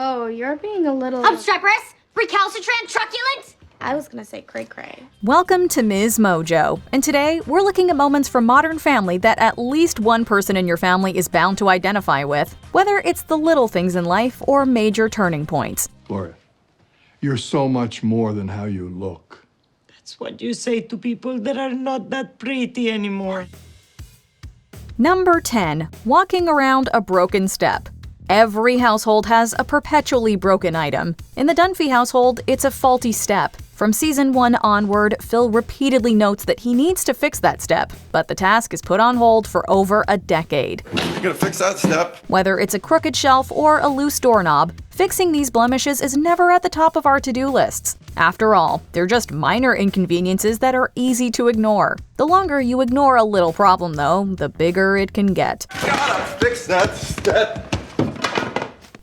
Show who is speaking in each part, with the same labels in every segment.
Speaker 1: Whoa, you're being a little...
Speaker 2: Obstreperous, recalcitrant, truculent.
Speaker 1: I was gonna say cray-cray.
Speaker 3: Welcome to MsMojo, and today we're looking at moments from Modern Family that at least one person in your family is bound to identify with, whether it's the little things in life or major turning points.
Speaker 4: Gloria, you're so much more than how you look.
Speaker 5: That's what you say to people that are not that pretty anymore.
Speaker 3: Number 10. Walking around a broken step. Every household has a perpetually broken item. In the Dunphy household, it's a faulty step. From season 1 onward, Phil repeatedly notes that he needs to fix that step, but the task is put on hold for over a decade.
Speaker 6: You gotta fix that step.
Speaker 3: Whether it's a crooked shelf or a loose doorknob, fixing these blemishes is never at the top of our to-do lists. After all, they're just minor inconveniences that are easy to ignore. The longer you ignore a little problem, though, the bigger it can get.
Speaker 6: Gotta fix that step.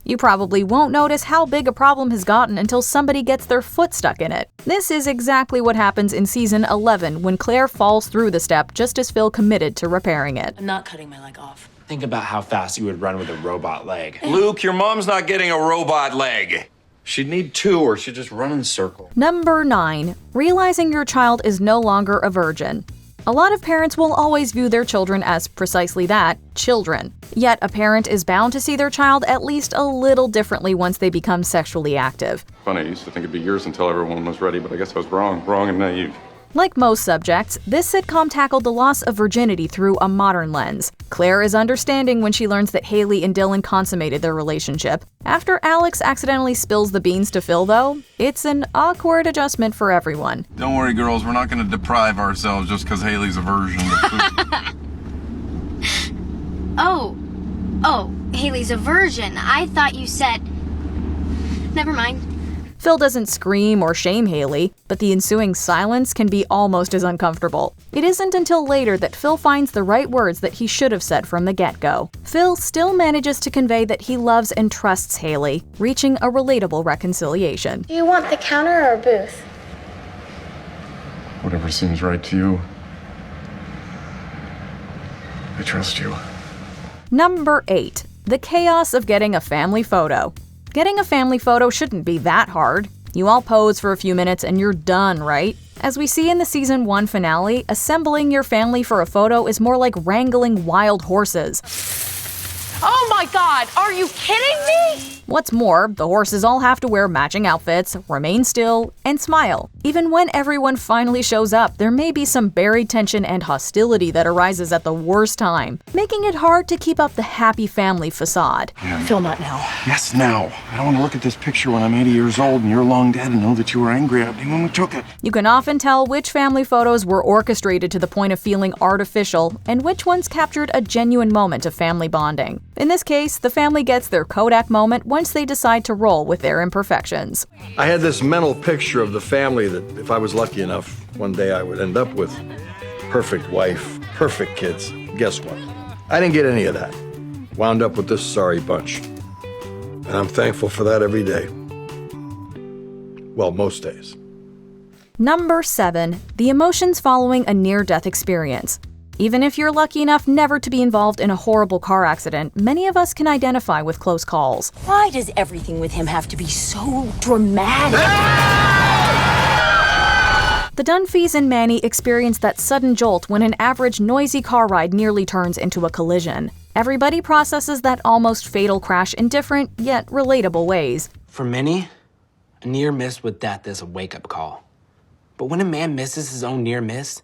Speaker 3: You probably won't notice how big a problem has gotten until somebody gets their foot stuck in it. This is exactly what happens in season 11 when Claire falls through the step just as Phil committed to repairing it.
Speaker 7: I'm not cutting my leg off. Think about how fast you would run with a robot leg.
Speaker 6: Luke, your mom's not getting a robot leg. She'd need 2 or she'd just run in circles.
Speaker 3: Number 9. Realizing your child is no longer a virgin. A lot of parents will always view their children as precisely that, children. Yet a parent is bound to see their child at least a little differently once they become sexually active.
Speaker 6: Funny, I used to think it'd be years until everyone was ready, but I guess I was wrong and naive.
Speaker 3: Like most subjects, this sitcom tackled the loss of virginity through a modern lens. Claire is understanding when she learns that Haley and Dylan consummated their relationship. After Alex accidentally spills the beans to Phil, though, it's an awkward adjustment for everyone.
Speaker 6: Don't worry, girls, we're not gonna deprive ourselves just because Haley's a virgin.
Speaker 2: Oh, Haley's a virgin. I thought you said... Never mind.
Speaker 3: Phil doesn't scream or shame Haley, but the ensuing silence can be almost as uncomfortable. It isn't until later that Phil finds the right words that he should have said from the get-go. Phil still manages to convey that he loves and trusts Haley, reaching a relatable reconciliation.
Speaker 1: Do you want the counter or booth?
Speaker 6: Whatever seems right to you. I trust you.
Speaker 3: Number 8. The chaos of getting a family photo. Getting a family photo shouldn't be that hard. You all pose for a few minutes and you're done, right? As we see in the season 1 finale, assembling your family for a photo is more like wrangling wild horses.
Speaker 8: Oh my God, are you kidding me?
Speaker 3: What's more, the horses all have to wear matching outfits, remain still, and smile. Even when everyone finally shows up, there may be some buried tension and hostility that arises at the worst time, making it hard to keep up the happy family facade.
Speaker 8: Phil, not now.
Speaker 6: Yes, now. I don't want to look at this picture when I'm 80 years old and you're long dead and know that you were angry at me when we took it.
Speaker 3: You can often tell which family photos were orchestrated to the point of feeling artificial and which ones captured a genuine moment of family bonding. In this case, the family gets their Kodak moment once they decide to roll with their imperfections.
Speaker 4: I had this mental picture of the family that if I was lucky enough, one day I would end up with. Perfect wife, perfect kids. Guess what? I didn't get any of that. Wound up with this sorry bunch. And I'm thankful for that every day. Well, most days.
Speaker 3: Number 7. The emotions following a near-death experience. Even if you're lucky enough never to be involved in a horrible car accident, many of us can identify with close calls.
Speaker 8: Why does everything with him have to be so dramatic?
Speaker 3: The Dunphys and Manny experience that sudden jolt when an average noisy car ride nearly turns into a collision. Everybody processes that almost fatal crash in different, yet relatable ways.
Speaker 7: For many, a near miss with death is a wake-up call. But when a man misses his own near miss,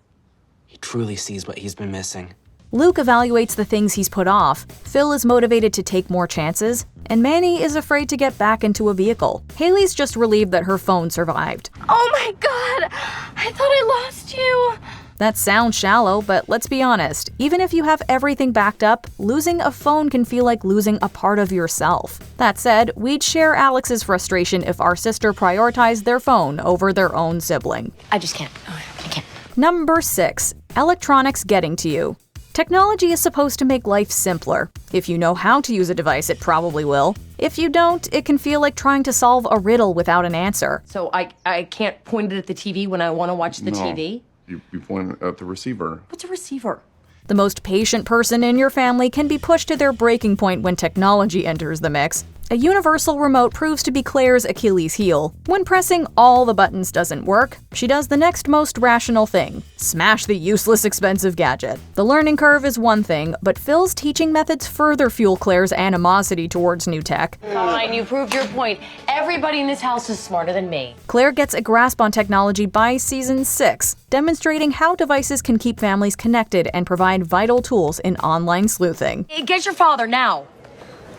Speaker 7: he truly sees what he's been missing.
Speaker 3: Luke evaluates the things he's put off, Phil is motivated to take more chances, and Manny is afraid to get back into a vehicle. Haley's just relieved that her phone survived.
Speaker 1: Oh my God! I thought I lost you!
Speaker 3: That sounds shallow, but let's be honest. Even if you have everything backed up, losing a phone can feel like losing a part of yourself. That said, we'd share Alex's frustration if our sister prioritized their phone over their own sibling.
Speaker 8: I just can't. I can't.
Speaker 3: Number 6. Electronics getting to you. Technology is supposed to make life simpler. If you know how to use a device, it probably will. If you don't, it can feel like trying to solve a riddle without an answer.
Speaker 8: So I can't point it at the TV when I want to watch the TV?
Speaker 6: You point at the receiver.
Speaker 8: What's a receiver?
Speaker 3: The most patient person in your family can be pushed to their breaking point when technology enters the mix. A universal remote proves to be Claire's Achilles heel. When pressing all the buttons doesn't work, she does the next most rational thing: smash the useless, expensive gadget. The learning curve is one thing, but Phil's teaching methods further fuel Claire's animosity towards new tech.
Speaker 8: Fine, you proved your point. Everybody in this house is smarter than me.
Speaker 3: Claire gets a grasp on technology by season 6, demonstrating how devices can keep families connected and provide vital tools in online sleuthing.
Speaker 8: Hey, get your father now.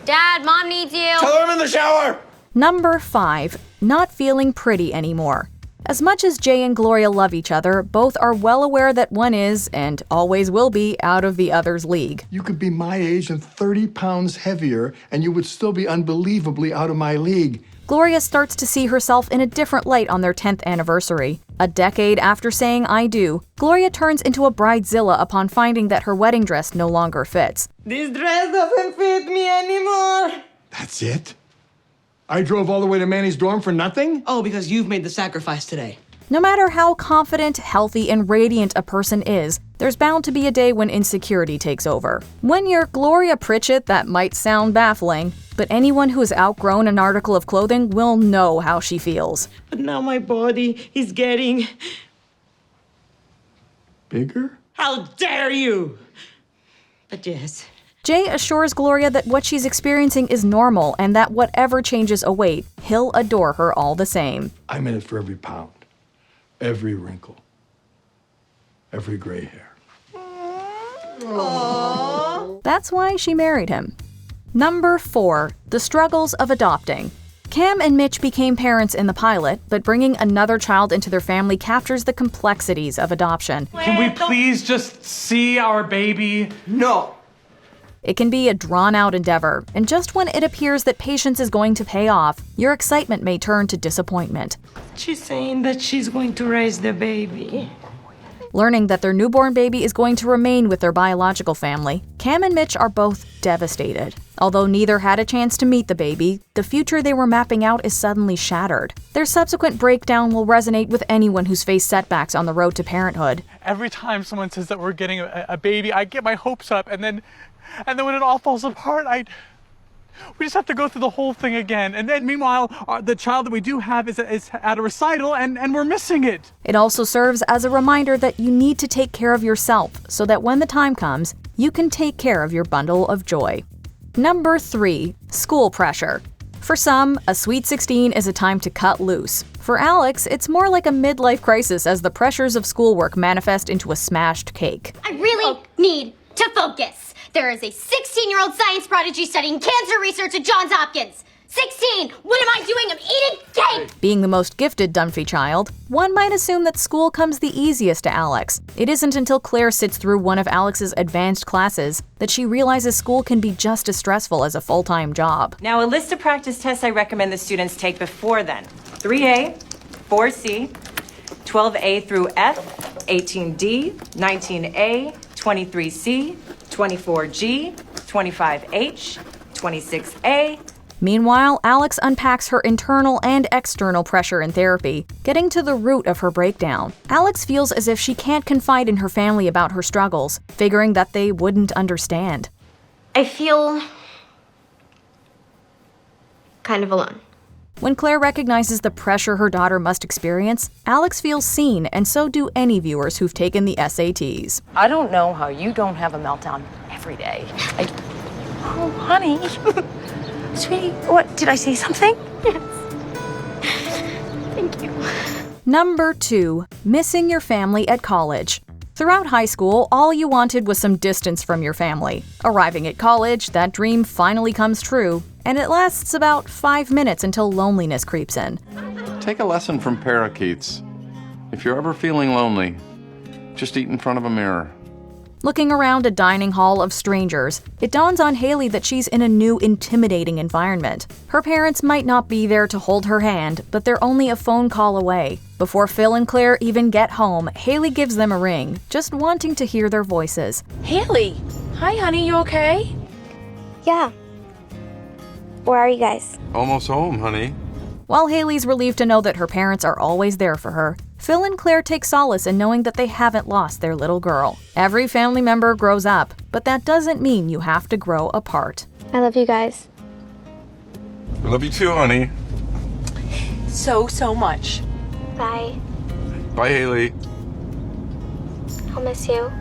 Speaker 2: Dad, Mom needs you.
Speaker 6: Tell her I'm in the shower!
Speaker 3: Number 5. Not feeling pretty anymore. As much as Jay and Gloria love each other, both are well aware that one is, and always will be, out of the other's league.
Speaker 4: You could be my age and 30 pounds heavier, and you would still be unbelievably out of my league.
Speaker 3: Gloria starts to see herself in a different light on their 10th anniversary. A decade after saying "I do," Gloria turns into a bridezilla upon finding that her wedding dress no longer fits.
Speaker 5: This dress doesn't fit me anymore.
Speaker 4: That's it? I drove all the way to Manny's dorm for nothing?
Speaker 9: Oh, because you've made the sacrifice today.
Speaker 3: No matter how confident, healthy, and radiant a person is, there's bound to be a day when insecurity takes over. When you're Gloria Pritchett, that might sound baffling, but anyone who has outgrown an article of clothing will know how she feels.
Speaker 5: But now my body is getting...
Speaker 4: Bigger?
Speaker 5: How dare you? But yes.
Speaker 3: Jay assures Gloria that what she's experiencing is normal and that whatever changes await, he'll adore her all the same.
Speaker 4: I'm in it for every pound, every wrinkle, every gray hair.
Speaker 3: That's why she married him. Number 4. The struggles of adopting. Cam and Mitch became parents in the pilot, but bringing another child into their family captures the complexities of adoption.
Speaker 10: Can we please just see our baby?
Speaker 9: No.
Speaker 3: It can be a drawn-out endeavor, and just when it appears that patience is going to pay off, your excitement may turn to disappointment.
Speaker 5: She's saying that she's going to raise the baby.
Speaker 3: Learning that their newborn baby is going to remain with their biological family, Cam and Mitch are both devastated. Although neither had a chance to meet the baby, the future they were mapping out is suddenly shattered. Their subsequent breakdown will resonate with anyone who's faced setbacks on the road to parenthood.
Speaker 10: Every time someone says that we're getting a baby, I get my hopes up, and then when it all falls apart, we just have to go through the whole thing again. And then meanwhile, the child that we do have is at a recital, and we're missing it.
Speaker 3: It also serves as a reminder that you need to take care of yourself so that when the time comes, you can take care of your bundle of joy. Number 3. School pressure. For some, a sweet 16 is a time to cut loose. For Alex, it's more like a midlife crisis as the pressures of schoolwork manifest into a smashed cake.
Speaker 2: I really need to focus. There is a 16-year-old science prodigy studying cancer research at Johns Hopkins. 16! What am I doing? I'm eating cake!
Speaker 3: Being the most gifted Dunphy child, one might assume that school comes the easiest to Alex. It isn't until Claire sits through one of Alex's advanced classes that she realizes school can be just as stressful as a full-time job.
Speaker 11: Now, a list of practice tests I recommend the students take before then. 3A, 4C, 12A through F, 18D, 19A, 23C, 24G, 25H, 26A.
Speaker 3: Meanwhile, Alex unpacks her internal and external pressure in therapy, getting to the root of her breakdown. Alex feels as if she can't confide in her family about her struggles, figuring that they wouldn't understand.
Speaker 2: I feel kind of alone.
Speaker 3: When Claire recognizes the pressure her daughter must experience, Alex feels seen, and so do any viewers who've taken the SATs.
Speaker 8: I don't know how you don't have a meltdown every day. Oh, honey. Sweetie, what? Did I say something?
Speaker 2: Yes. Thank you.
Speaker 3: Number 2. Missing your family at college. Throughout high school, all you wanted was some distance from your family. Arriving at college, that dream finally comes true, and it lasts about 5 minutes until loneliness creeps in.
Speaker 6: Take a lesson from parakeets. If you're ever feeling lonely, just eat in front of a mirror.
Speaker 3: Looking around a dining hall of strangers, it dawns on Haley that she's in a new, intimidating environment. Her parents might not be there to hold her hand, but they're only a phone call away. Before Phil and Claire even get home, Haley gives them a ring, just wanting to hear their voices.
Speaker 8: Haley. Hi, honey. You okay?
Speaker 12: Yeah. Where are you guys?
Speaker 6: Almost home, honey.
Speaker 3: While Haley's relieved to know that her parents are always there for her, Phil and Claire take solace in knowing that they haven't lost their little girl. Every family member grows up, but that doesn't mean you have to grow apart.
Speaker 12: I love you guys.
Speaker 6: We love you too, honey.
Speaker 8: So much.
Speaker 12: Bye.
Speaker 6: Bye, Haley.
Speaker 12: I'll miss you.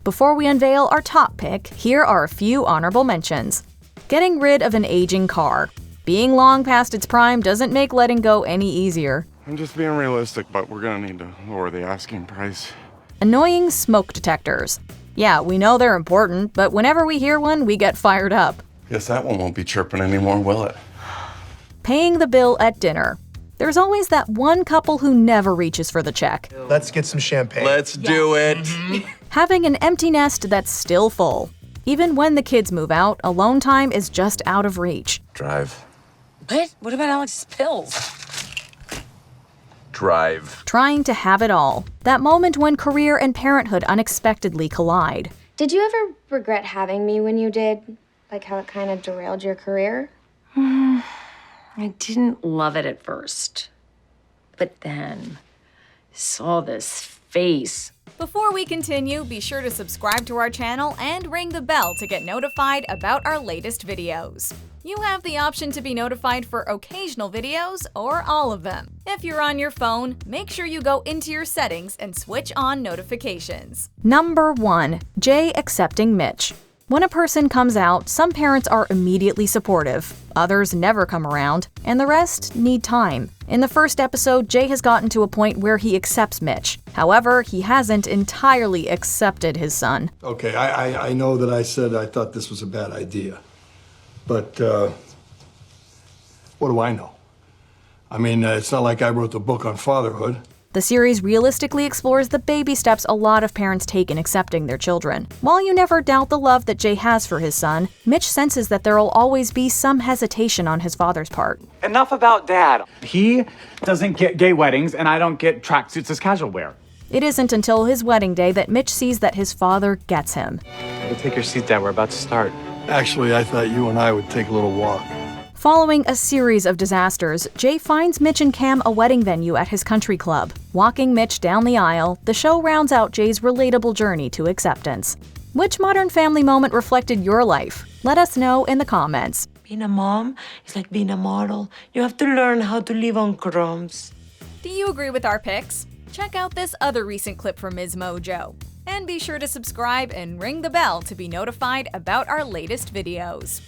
Speaker 3: Before we unveil our top pick, here are a few honorable mentions. Getting rid of an aging car. Being long past its prime doesn't make letting go any easier.
Speaker 6: I'm just being realistic, but we're gonna need to lower the asking price.
Speaker 3: Annoying smoke detectors. Yeah, we know they're important, but whenever we hear one, we get fired up.
Speaker 6: Guess that one won't be chirping anymore, will it?
Speaker 3: Paying the bill at dinner. There's always that one couple who never reaches for the check.
Speaker 13: Let's get some champagne.
Speaker 6: Let's do it.
Speaker 3: Having an empty nest that's still full. Even when the kids move out, alone time is just out of reach.
Speaker 6: Drive.
Speaker 8: What about Alex's pills?
Speaker 6: Drive.
Speaker 3: Trying to have it all. That moment when career and parenthood unexpectedly collide.
Speaker 12: Did you ever regret having me when you did? Like how it kind of derailed your career?
Speaker 8: I didn't love it at first. But then saw this face.
Speaker 3: Before we continue, be sure to subscribe to our channel and ring the bell to get notified about our latest videos. You have the option to be notified for occasional videos or all of them. If you're on your phone, make sure you go into your settings and switch on notifications. Number 1. Jay accepting Mitch. When a person comes out, some parents are immediately supportive, others never come around, and the rest need time. In the first episode, Jay has gotten to a point where he accepts Mitch. However, he hasn't entirely accepted his son.
Speaker 4: Okay, I know that I said I thought this was a bad idea. But what do I know? I mean, it's not like I wrote the book on fatherhood.
Speaker 3: The series realistically explores the baby steps a lot of parents take in accepting their children. While you never doubt the love that Jay has for his son, Mitch senses that there'll always be some hesitation on his father's part.
Speaker 14: Enough about Dad. He doesn't get gay weddings, and I don't get tracksuits as casual wear.
Speaker 3: It isn't until his wedding day that Mitch sees that his father gets him.
Speaker 14: Hey, take your seat, Dad. We're about to start.
Speaker 4: Actually, I thought you and I would take a little walk.
Speaker 3: Following a series of disasters, Jay finds Mitch and Cam a wedding venue at his country club. Walking Mitch down the aisle, the show rounds out Jay's relatable journey to acceptance. Which Modern Family moment reflected your life? Let us know in the comments.
Speaker 5: Being a mom is like being a model. You have to learn how to live on crumbs.
Speaker 3: Do you agree with our picks? Check out this other recent clip from MsMojo. And be sure to subscribe and ring the bell to be notified about our latest videos.